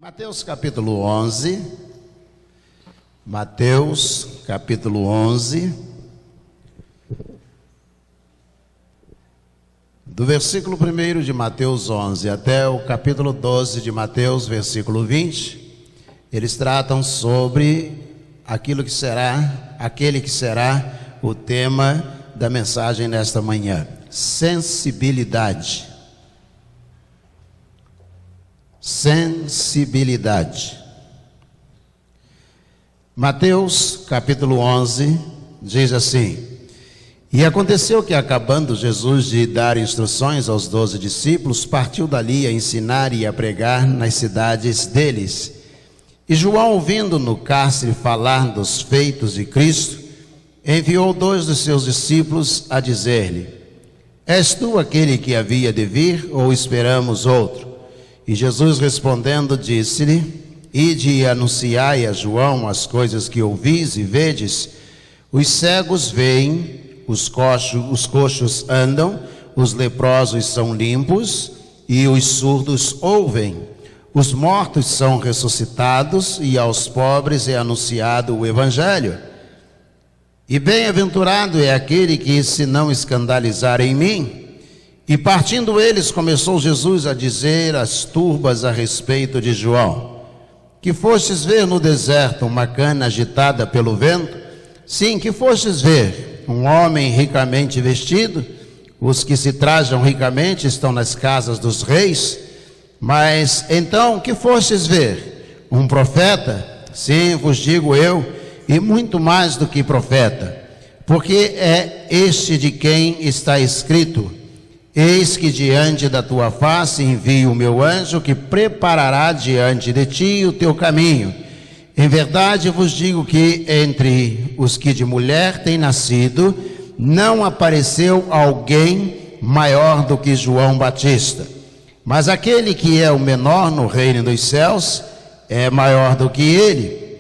Mateus capítulo 11, Mateus capítulo 11, do versículo 1 de Mateus 11 até o capítulo 12 de Mateus, versículo 20, eles tratam sobre aquele que será o tema da mensagem nesta manhã: sensibilidade. Sensibilidade. Mateus capítulo 11 diz assim: E aconteceu que, acabando Jesus de dar instruções aos 12 discípulos, partiu dali a ensinar e a pregar nas cidades deles. E João, ouvindo no cárcere falar dos feitos de Cristo, enviou 2 dos seus discípulos a dizer-lhe: És tu aquele que havia de vir, ou esperamos outro? E Jesus, respondendo, disse-lhe: Ide e anunciai a João as coisas que ouvis e vedes: os cegos veem, os coxos andam, os leprosos são limpos, e os surdos ouvem, os mortos são ressuscitados, e aos pobres é anunciado o Evangelho. E bem-aventurado é aquele que se não escandalizar em mim. E partindo eles, começou Jesus a dizer às turbas a respeito de João: Que fostes ver no deserto uma cana agitada pelo vento? Sim, que fostes ver um homem ricamente vestido? Os que se trajam ricamente estão nas casas dos reis. Mas então, que fostes ver? Um profeta? Sim, vos digo eu, e muito mais do que profeta, porque é este de quem está escrito: Eis que diante da tua face envio o meu anjo, que preparará diante de ti o teu caminho. Em verdade vos digo que entre os que de mulher têm nascido, não apareceu alguém maior do que João Batista. Mas aquele que é o menor no reino dos céus é maior do que ele.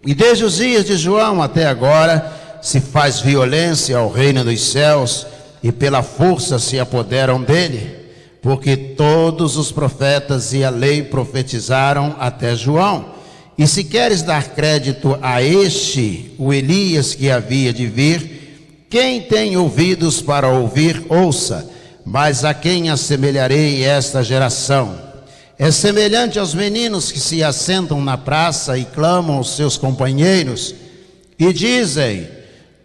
E desde os dias de João até agora se faz violência ao reino dos céus, e pela força se apoderam dele, porque todos os profetas e a lei profetizaram até João. E se queres dar crédito a este, o Elias que havia de vir, quem tem ouvidos para ouvir, ouça. Mas a quem assemelharei esta geração? É semelhante aos meninos que se assentam na praça e clamam aos seus companheiros, e dizem: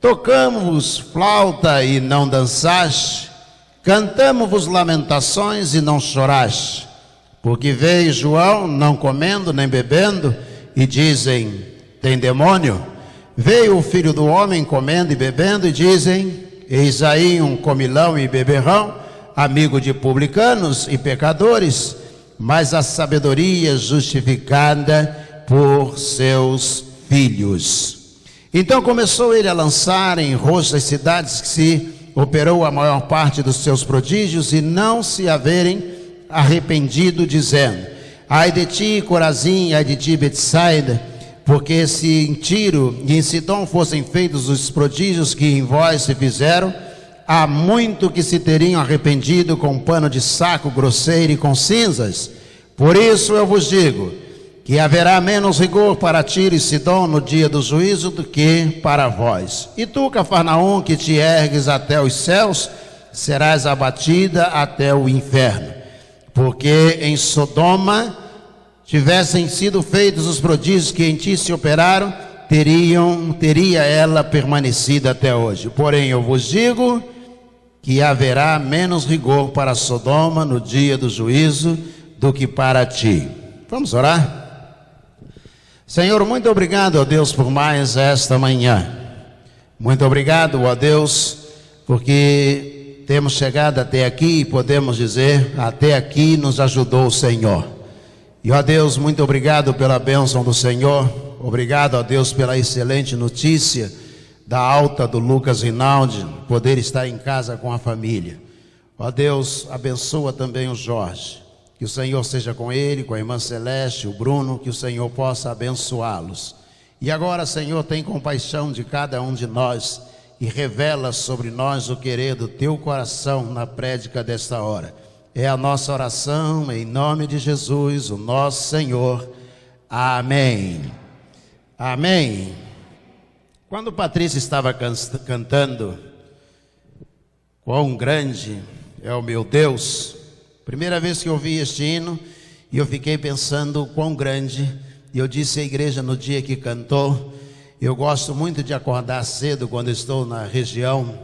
Tocamos flauta e não dançaste, cantamos-vos lamentações e não choraste. Porque veio João não comendo nem bebendo, e dizem: tem demônio. Veio o Filho do Homem comendo e bebendo, e dizem: eis aí um comilão e beberrão, amigo de publicanos e pecadores. Mas a sabedoria justificada por seus filhos. Então começou ele a lançar em rosto das cidades que se operou a maior parte dos seus prodígios, e não se haverem arrependido, dizendo: ai de ti, Corazim, ai de ti, Betsaida, porque se em Tiro e em Sidom fossem feitos os prodígios que em vós se fizeram, há muito que se teriam arrependido com pano de saco grosseiro e com cinzas. Por isso eu vos digo que haverá menos rigor para Tiro e Sidom no dia do juízo do que para vós. E tu, Cafarnaum, que te ergues até os céus, serás abatida até o inferno. Porque em Sodoma tivessem sido feitos os prodígios que em ti se operaram, teria ela permanecido até hoje. Porém eu vos digo que haverá menos rigor para Sodoma no dia do juízo do que para ti. Vamos orar? Senhor, muito obrigado, ó Deus, por mais esta manhã. Muito obrigado, ó Deus, porque temos chegado até aqui e podemos dizer: até aqui nos ajudou o Senhor. E, ó Deus, muito obrigado pela bênção do Senhor. Obrigado, ó Deus, pela excelente notícia da alta do Lucas Rinaldi, poder estar em casa com a família. Ó Deus, abençoa também o Jorge. Que o Senhor seja com ele, com a irmã Celeste, o Bruno, que o Senhor possa abençoá-los. E agora, Senhor, tem compaixão de cada um de nós e revela sobre nós o querer do teu coração na prédica desta hora. É a nossa oração em nome de Jesus, o nosso Senhor. Amém. Amém. Quando Patrícia estava cantando, quão grande é o meu Deus, primeira vez que eu ouvi este hino, e eu fiquei pensando quão grande, e eu disse à igreja no dia que cantou, eu gosto muito de acordar cedo quando estou na região,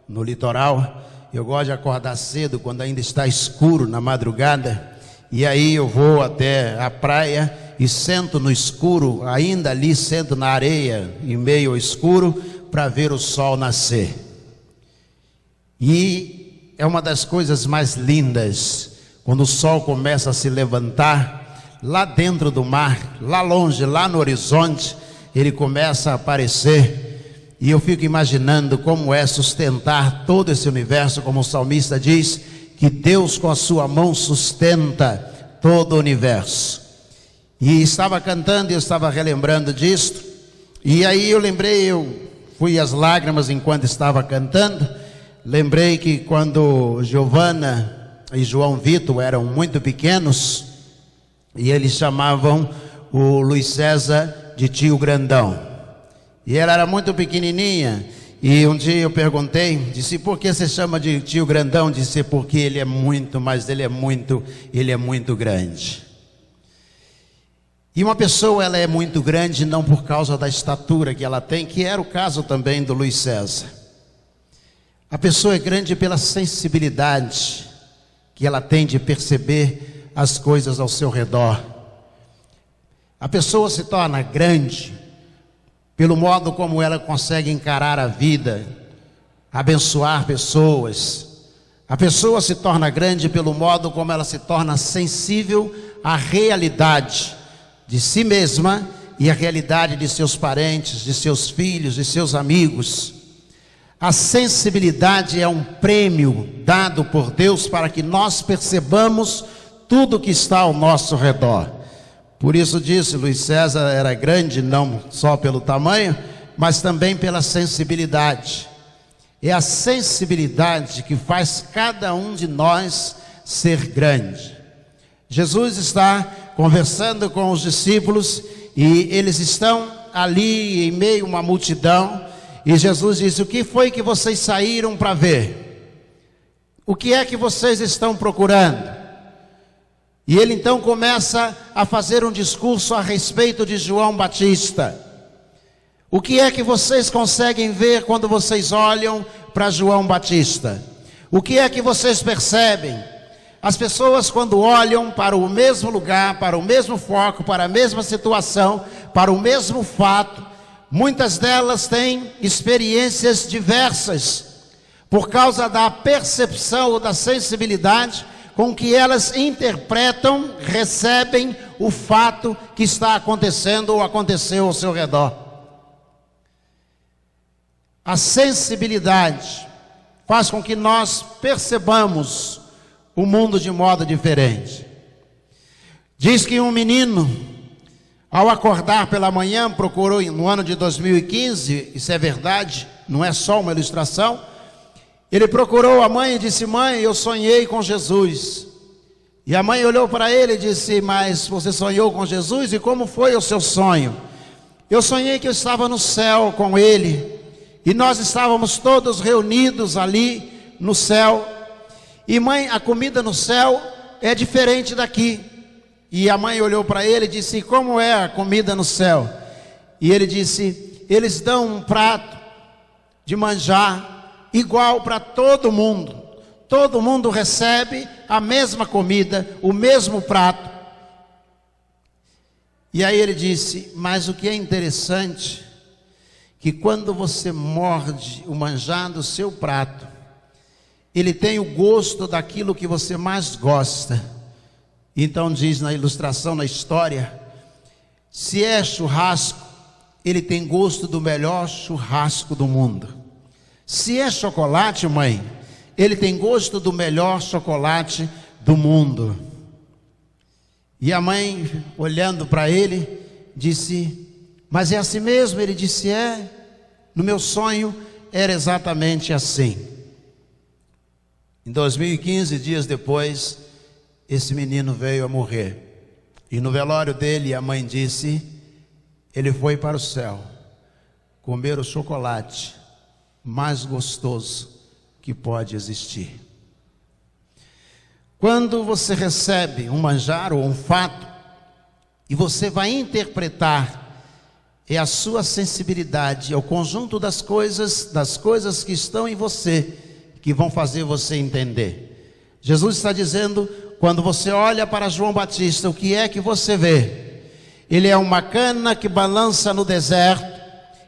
no litoral, eu gosto de acordar cedo quando ainda está escuro na madrugada, e aí eu vou até a praia e sento no escuro, ainda ali sento na areia, em meio ao escuro, para ver o sol nascer. E é uma das coisas mais lindas, quando o sol começa a se levantar, lá dentro do mar, lá longe, lá no horizonte, ele começa a aparecer, e eu fico imaginando como é sustentar todo esse universo, como o salmista diz, que Deus com a sua mão sustenta todo o universo. E estava cantando e eu estava relembrando disto, e aí eu lembrei, eu fui às lágrimas enquanto estava cantando, lembrei que quando Giovana e João Vitor eram muito pequenos, e eles chamavam o Luiz César de tio grandão, e ela era muito pequenininha, e um dia eu perguntei, disse, por que você chama de tio grandão? Disse, porque ele é muito, mas ele é muito grande. E uma pessoa, ela é muito grande não por causa da estatura que ela tem, que era o caso também do Luiz César. A pessoa é grande pela sensibilidade que ela tem de perceber as coisas ao seu redor. A pessoa se torna grande pelo modo como ela consegue encarar a vida, abençoar pessoas. A pessoa se torna grande pelo modo como ela se torna sensível à realidade de si mesma e à realidade de seus parentes, de seus filhos, de seus amigos. A sensibilidade é um prêmio dado por Deus para que nós percebamos tudo que está ao nosso redor. Por isso disse, Luiz César era grande não só pelo tamanho, mas também pela sensibilidade. É a sensibilidade que faz cada um de nós ser grande. Jesus está conversando com os discípulos e eles estão ali em meio a uma multidão, e Jesus disse, o que foi que vocês saíram para ver? O que é que vocês estão procurando? E ele então começa a fazer um discurso a respeito de João Batista. O que é que vocês conseguem ver quando vocês olham para João Batista? O que é que vocês percebem? As pessoas, quando olham para o mesmo lugar, para o mesmo foco, para a mesma situação, para o mesmo fato, muitas delas têm experiências diversas, por causa da percepção ou da sensibilidade com que elas interpretam, recebem o fato que está acontecendo ou aconteceu ao seu redor. A sensibilidade faz com que nós percebamos o mundo de modo diferente. Diz que um menino, ao acordar pela manhã, procurou no ano de 2015, isso é verdade, não é só uma ilustração, ele procurou a mãe e disse, mãe, eu sonhei com Jesus. E a mãe olhou para ele e disse, mas você sonhou com Jesus? E como foi o seu sonho? Eu sonhei que eu estava no céu com ele, e nós estávamos todos reunidos ali no céu. E mãe, a comida no céu é diferente daqui. E a mãe olhou para ele e disse, como é a comida no céu? E ele disse, eles dão um prato de manjar igual para todo mundo. Todo mundo recebe a mesma comida, o mesmo prato. E aí ele disse, mas o que é interessante, que quando você morde o manjar do seu prato, ele tem o gosto daquilo que você mais gosta. Então diz na ilustração, na história, se é churrasco, ele tem gosto do melhor churrasco do mundo. Se é chocolate, mãe, ele tem gosto do melhor chocolate do mundo. E a mãe, olhando para ele, disse, mas é assim mesmo? Ele disse, é, no meu sonho era exatamente assim. Em 2015, dias depois, esse menino veio a morrer. E no velório dele, a mãe disse: ele foi para o céu comer o chocolate mais gostoso que pode existir. Quando você recebe um manjar ou um fato, e você vai interpretar, é a sua sensibilidade, é o conjunto das coisas que estão em você, que vão fazer você entender. Jesus está dizendo, quando você olha para João Batista, o que é que você vê? Ele é uma cana que balança no deserto,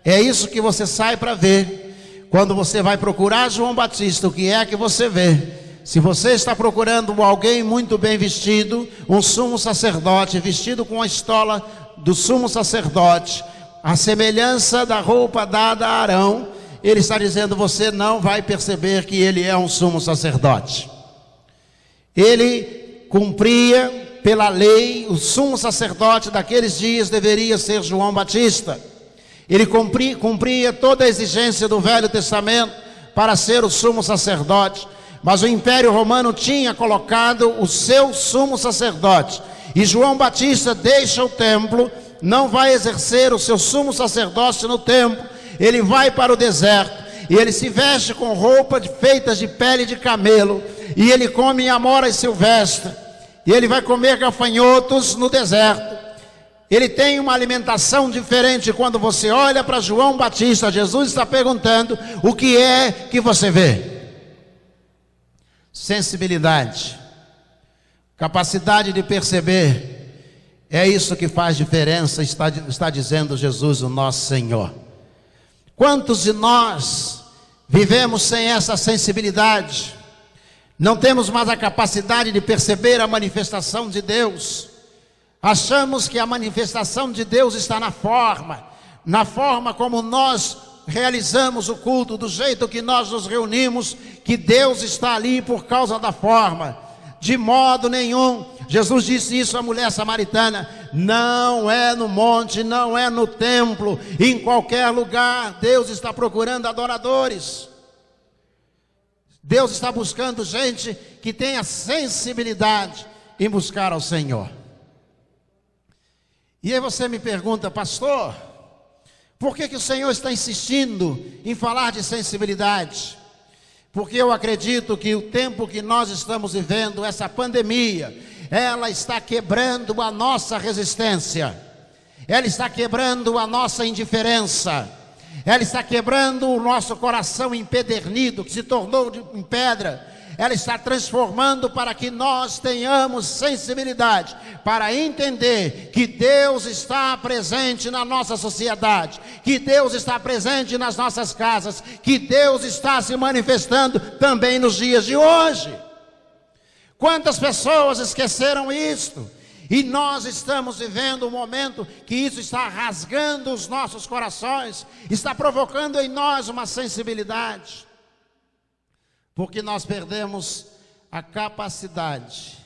é isso que você sai para ver. Quando você vai procurar João Batista, o que é que você vê? Se você está procurando alguém muito bem vestido, um sumo sacerdote vestido com a estola do sumo sacerdote, a semelhança da roupa dada a Arão, ele está dizendo, você não vai perceber que ele é um sumo sacerdote. Ele cumpria pela lei, o sumo sacerdote daqueles dias deveria ser João Batista. Ele cumpria toda a exigência do Velho Testamento para ser o sumo sacerdote. Mas o Império Romano tinha colocado o seu sumo sacerdote. E João Batista deixa o templo, não vai exercer o seu sumo sacerdócio no templo. Ele vai para o deserto e ele se veste com roupas feitas de pele de camelo. E ele come amoras silvestres. E ele vai comer gafanhotos no deserto. Ele tem uma alimentação diferente. Quando você olha para João Batista, Jesus está perguntando, o que é que você vê? Sensibilidade, capacidade de perceber, é isso que faz diferença, está dizendo Jesus, o nosso Senhor. Quantos de nós vivemos sem essa sensibilidade? Não temos mais a capacidade de perceber a manifestação de Deus. Achamos que a manifestação de Deus está na forma como nós realizamos o culto, do jeito que nós nos reunimos, que Deus está ali por causa da forma. De modo nenhum. Jesus disse isso à mulher samaritana, não é no monte, não é no templo, em qualquer lugar Deus está procurando adoradores. Deus está buscando gente que tenha sensibilidade em buscar ao Senhor. E aí você me pergunta, pastor, por que o Senhor está insistindo em falar de sensibilidade? Porque eu acredito que o tempo que nós estamos vivendo, essa pandemia, ela está quebrando a nossa resistência, ela está quebrando a nossa indiferença, ela está quebrando o nosso coração empedernido, que se tornou em pedra. Ela está transformando para que nós tenhamos sensibilidade, para entender que Deus está presente na nossa sociedade, que Deus está presente nas nossas casas, que Deus está se manifestando também nos dias de hoje. Quantas pessoas esqueceram isto? E nós estamos vivendo um momento que isso está rasgando os nossos corações, está provocando em nós uma sensibilidade. Porque nós perdemos a capacidade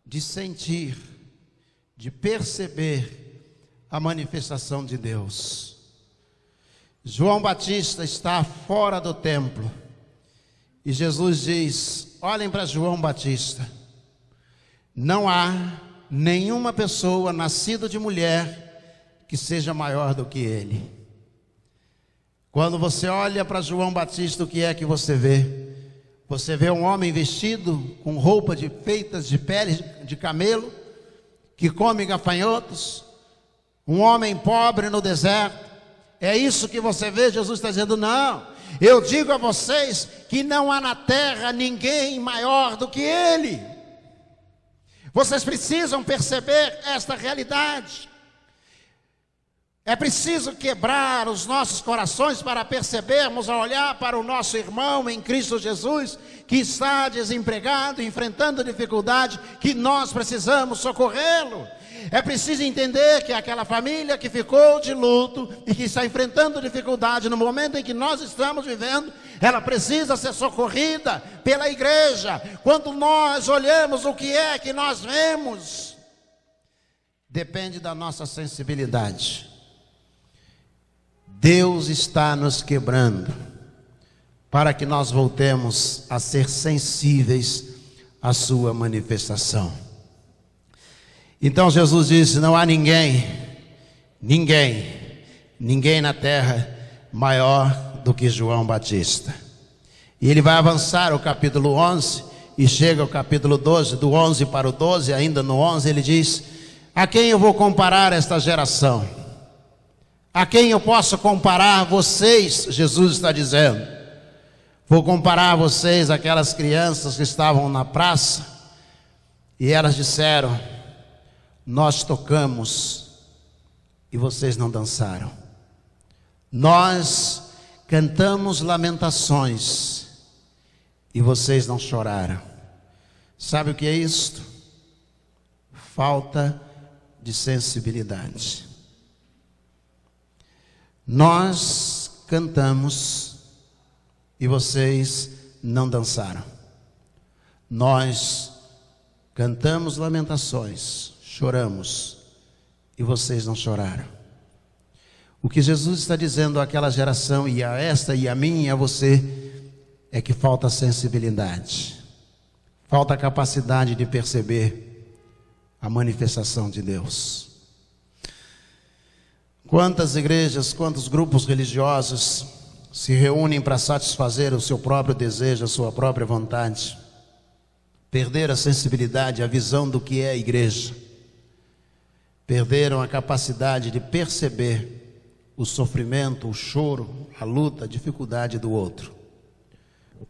de sentir, de perceber a manifestação de Deus. João Batista está fora do templo. E Jesus diz, olhem para João Batista. Não há nenhuma pessoa nascida de mulher que seja maior do que ele. Quando você olha para João Batista, o que é que você vê? Você vê um homem vestido com roupa feitas de pele de camelo, que come gafanhotos, um homem pobre no deserto. É isso que você vê? Jesus está dizendo, não, eu digo a vocês que não há na terra ninguém maior do que ele. Vocês precisam perceber esta realidade. É preciso quebrar os nossos corações para percebermos, ao olhar para o nosso irmão em Cristo Jesus, que está desempregado, enfrentando dificuldade, que nós precisamos socorrê-lo. É preciso entender que aquela família que ficou de luto e que está enfrentando dificuldade no momento em que nós estamos vivendo, ela precisa ser socorrida pela igreja. Quando nós olhamos o que é que nós vemos, depende da nossa sensibilidade. Deus está nos quebrando para que nós voltemos a ser sensíveis à sua manifestação. Então Jesus disse: não há ninguém na terra maior do que João Batista. E ele vai avançar o capítulo 11 e chega ao capítulo 12, do 11 para o 12, ainda no 11 ele diz: a quem eu vou comparar esta geração? A quem eu posso comparar vocês? Jesus está dizendo: vou comparar vocês àquelas crianças que estavam na praça e elas disseram: nós tocamos e vocês não dançaram. Nós cantamos lamentações e vocês não choraram. Sabe o que é isto? Falta de sensibilidade. Nós cantamos e vocês não dançaram. Nós cantamos lamentações, choramos e vocês não choraram. O que Jesus está dizendo àquela geração, e a esta, e a mim, e a você, é que falta sensibilidade, falta capacidade de perceber a manifestação de Deus. Quantas igrejas, quantos grupos religiosos se reúnem para satisfazer o seu próprio desejo, a sua própria vontade, perderam a sensibilidade, a visão do que é a igreja, perderam a capacidade de perceber o sofrimento, o choro, a luta, a dificuldade do outro.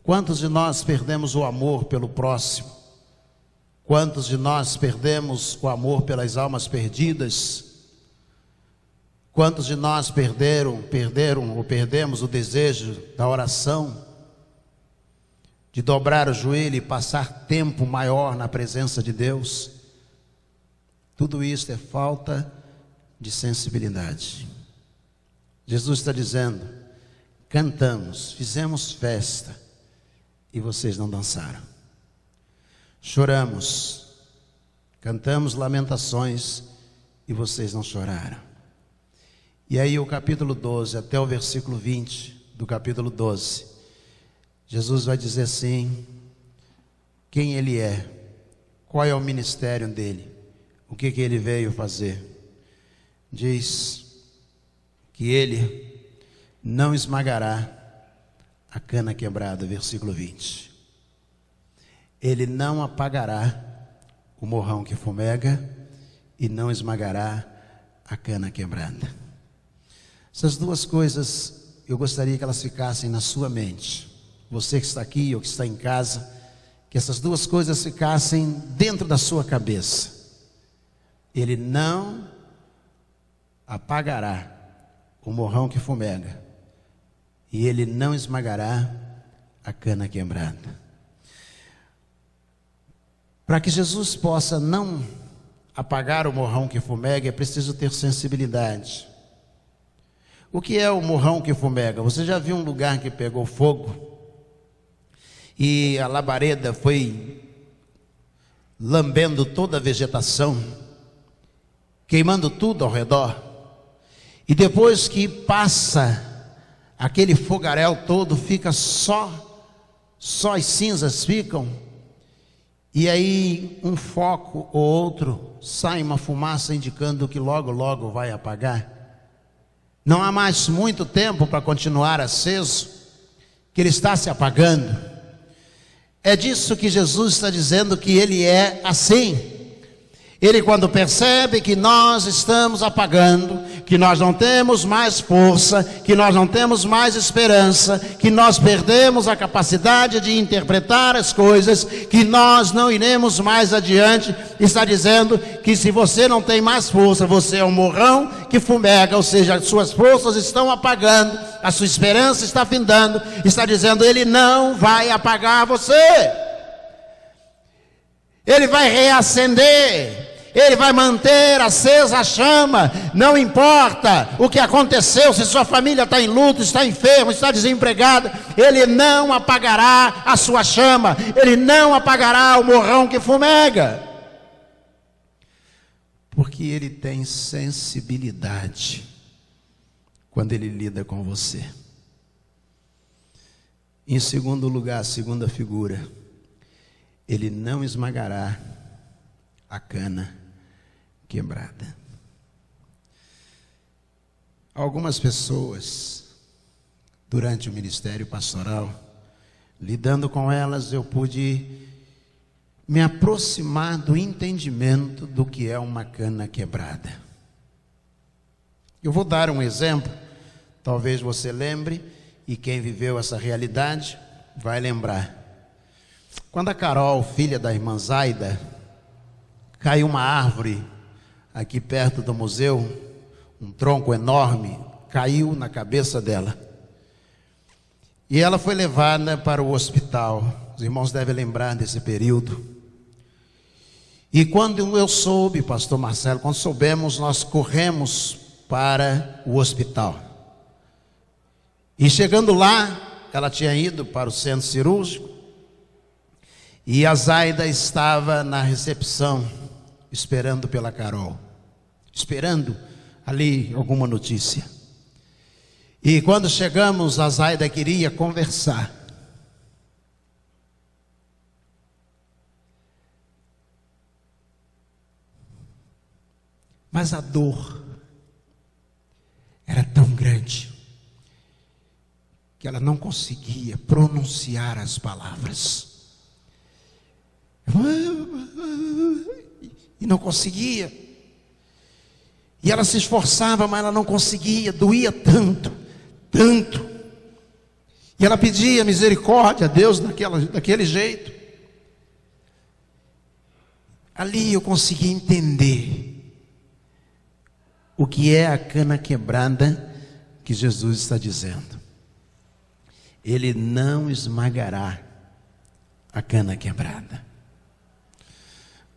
Quantos de nós perdemos o amor pelo próximo? Quantos de nós perdemos o amor pelas almas perdidas? Quantos de nós perdemos o desejo da oração, de dobrar o joelho e passar tempo maior na presença de Deus? Tudo isso é falta de sensibilidade. Jesus está dizendo: cantamos, fizemos festa e vocês não dançaram. Choramos, cantamos lamentações e vocês não choraram. E aí o capítulo 12 até o versículo 20 do capítulo 12, Jesus vai dizer assim: quem ele é, qual é o ministério dele, o que ele veio fazer. Diz que ele não esmagará a cana quebrada, versículo 20. Ele não apagará o morrão que fumega e não esmagará a cana quebrada. Essas duas coisas eu gostaria que elas ficassem na sua mente. Você que está aqui ou que está em casa, que essas duas coisas ficassem dentro da sua cabeça. Ele não apagará o morrão que fumega e ele não esmagará a cana quebrada. Para que Jesus possa não apagar o morrão que fumega, é preciso ter sensibilidade. O que é o morrão que fumega? Você já viu um lugar que pegou fogo e a labareda foi lambendo toda a vegetação, queimando tudo ao redor? E depois que passa aquele fogaréu todo, fica só as cinzas ficam, e aí um foco ou outro, sai uma fumaça indicando que logo, logo vai apagar. Não há mais muito tempo para continuar aceso, que ele está se apagando. É disso que Jesus está dizendo, que ele é assim. Ele, quando percebe que nós estamos apagando, que nós não temos mais força, que nós não temos mais esperança, que nós perdemos a capacidade de interpretar as coisas, que nós não iremos mais adiante, está dizendo que se você não tem mais força, você é um morrão que fumega, ou seja, as suas forças estão apagando, a sua esperança está findando. Está dizendo: ele não vai apagar você, ele vai reacender, ele vai manter acesa a chama. Não importa o que aconteceu, se sua família está em luto, está enfermo, está desempregado, ele não apagará a sua chama, ele não apagará o morrão que fumega, porque ele tem sensibilidade quando ele lida com você. Em segundo lugar, a segunda figura, ele não esmagará a cana quebrada. Algumas pessoas, durante o ministério pastoral, lidando com elas, eu pude me aproximar do entendimento do que é uma cana quebrada. Eu vou dar um exemplo, talvez você lembre, e quem viveu essa realidade vai lembrar. Quando a Carol, filha da irmã Zaida, caiu uma árvore aqui perto do museu, um tronco enorme, caiu na cabeça dela. E ela foi levada para o hospital. Os irmãos devem lembrar desse período. E quando eu soube, pastor Marcelo, quando soubemos, nós corremos para o hospital. E chegando lá, ela tinha ido para o centro cirúrgico, e a Zaida estava na recepção, esperando pela Carol, esperando ali alguma notícia. E quando chegamos, a Zaida queria conversar. Mas a dor era tão grande que ela não conseguia pronunciar as palavras. E não conseguia. E ela se esforçava, mas ela não conseguia, doía tanto. E ela pedia misericórdia a Deus daquele jeito. Ali eu consegui entender o que é a cana quebrada que Jesus está dizendo. Ele não esmagará a cana quebrada.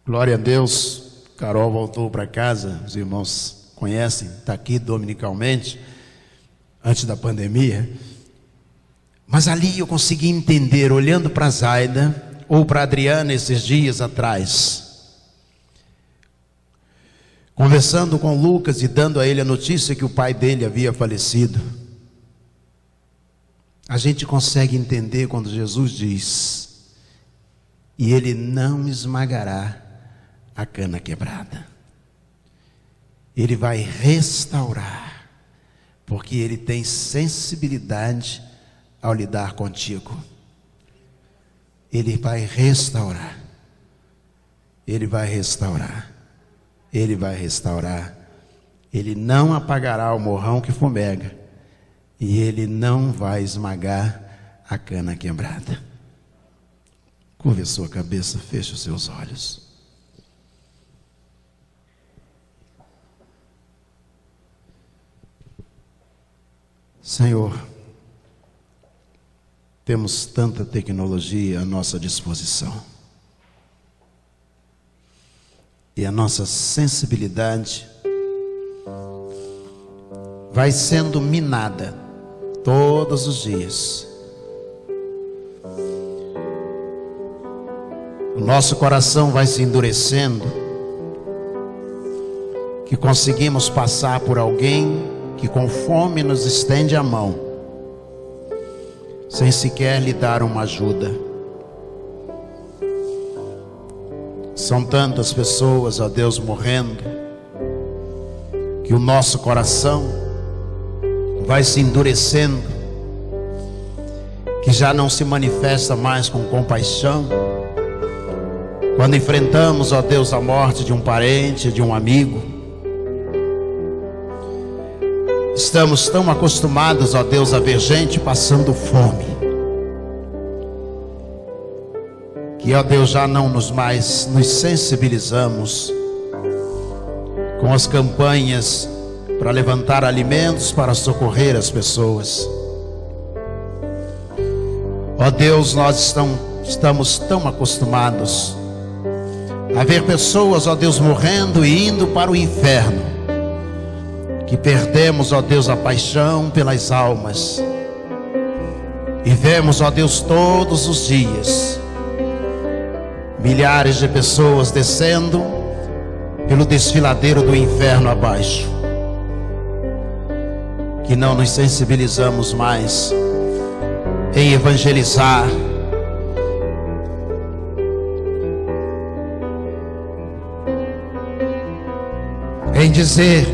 Glória a Deus. Carol voltou para casa, os irmãos conhecem, está aqui dominicalmente, antes da pandemia. Mas ali eu consegui entender, olhando para Zaida, ou para Adriana esses dias atrás, conversando com Lucas e dando a ele a notícia que o pai dele havia falecido. A gente consegue entender quando Jesus diz: e ele não esmagará a cana quebrada. Ele vai restaurar, porque ele tem sensibilidade ao lidar contigo. Ele vai restaurar. Ele vai restaurar. Ele vai restaurar. Ele não apagará o morrão que fumega, e ele não vai esmagar a cana quebrada. Curve a sua cabeça, feche os seus olhos. Senhor, temos tanta tecnologia à nossa disposição, e a nossa sensibilidade vai sendo minada todos os dias. O nosso coração vai se endurecendo, que conseguimos passar por alguém que com fome nos estende a mão, sem sequer lhe dar uma ajuda. São tantas pessoas, ó Deus, morrendo, que o nosso coração vai se endurecendo, que já não se manifesta mais com compaixão. Quando enfrentamos, ó Deus, a morte de um parente, de um amigo, estamos tão acostumados, ó Deus, a ver gente passando fome, que, ó Deus, já não nos sensibilizamos com as campanhas para levantar alimentos, para socorrer as pessoas. Ó Deus, nós estamos tão acostumados a ver pessoas, ó Deus, morrendo e indo para o inferno, que perdemos, ó Deus, a paixão pelas almas. E vemos, ó Deus, todos os dias milhares de pessoas descendo pelo desfiladeiro do inferno abaixo, que não nos sensibilizamos mais em evangelizar, em dizer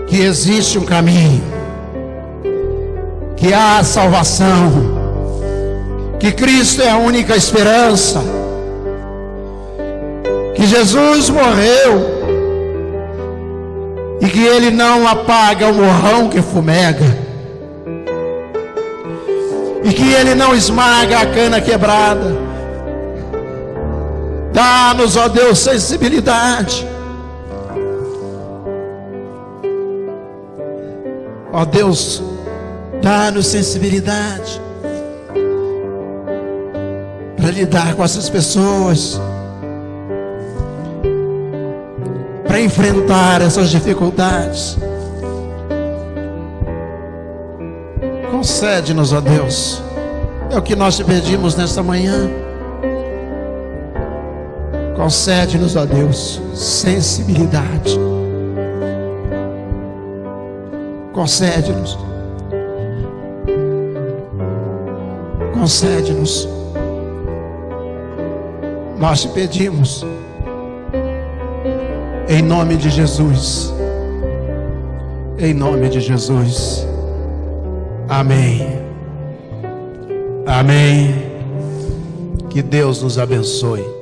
que existe um caminho, que há salvação, que Cristo é a única esperança, que Jesus morreu e que Ele não apaga o morrão que fumega, e que Ele não esmaga a cana quebrada. Dá-nos, ó Deus, sensibilidade. Ó Deus, dá-nos sensibilidade para lidar com essas pessoas, para enfrentar essas dificuldades. Concede-nos, ó Deus, é o que nós te pedimos nesta manhã. Concede-nos, ó Deus, sensibilidade. Concede-nos. Concede-nos. Nós te pedimos, em nome de Jesus. Em nome de Jesus. Amém. Amém. Que Deus nos abençoe.